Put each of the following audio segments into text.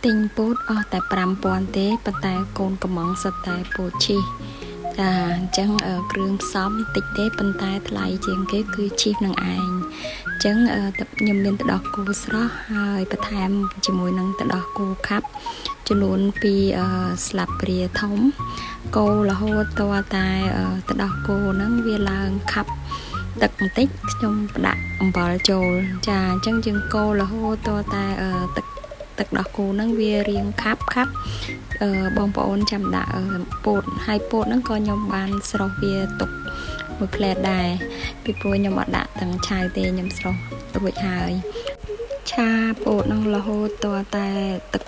ទិញពោតអស់តែ5000ទេប៉ុន្តែកូនកំងសិតតែពោតឈីចាអញ្ចឹងគ្រឿងផ្សំតិចទេប៉ុន្តែថ្លៃជាងគេគឺឈីសនឹងឯងអញ្ចឹងខ្ញុំមានទឹកដោះគោស្រស់ហើយបន្ថែមជាមួយនឹងទឹកដោះគោខាប់ចំនួន2ស្លាបព្រាធំកូររហូតទាល់តែទឹកដោះគោហ្នឹងវាឡើងខាប់ទឹកបន្តិចខ្ញុំដាក់អំបិលចូលចាអញ្ចឹងយើងកូររហូតទាល់តែទឹកដោះគោហ្នឹងវារៀងខាប់បងប្អូនចាំដាក់ពោតហើយពោតហ្នឹងក៏ខ្ញុំបានស្រុះវាទុកមួយផ្លែតដែរពីព្រោះខ្ញុំអត់ដាក់ទាំងឆៅទេខ្ញុំស្រុះរួចហើយឆាពោតហ្នឹងរហូតទាល់តែទឹក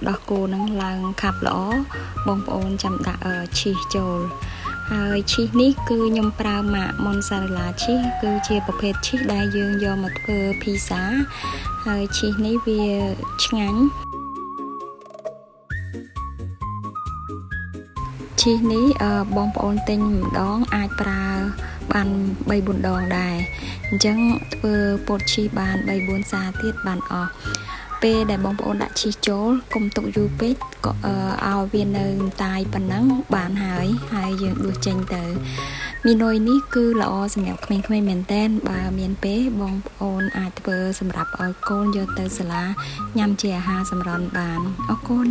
ដោះគោហ្នឹងឡើងខាប់ល្អបងប្អូនចាំដាក់ឈីសចូលហើយឈីសនេះគឺខ្ញុំប្រើម៉ាក Mozzarella cheese គឺជាប្រភេទឈីសដែលយើងយកមកធ្វើភីហ្សាហើយឈីសនេះវាឆ្ងាញ់ឈីសនេះបងប្អូនទិញម្ដងអាចប្រើបាន 3-4 ដងដែរអញ្ចឹងធ្វើពោតឈីសបាន 3-4 សាទៀតបានអស់ពេលដែលបងប្អូនដាក់ឈីសចូលកុំទុកយូរពេកក៏ឲ្យវានៅតាយប៉ុណ្ណឹងបានហើយយើងដួសចេញទៅមីនុយនេះគឺល្អសម្រាប់ក្មេងៗមែនតើបើមានពេលបងប្អូនអាចធ្វើសម្រាប់ឲ្យកូនយកទៅសាលាញ៉ាំជាអាហារសម្រន់បានអរគុណ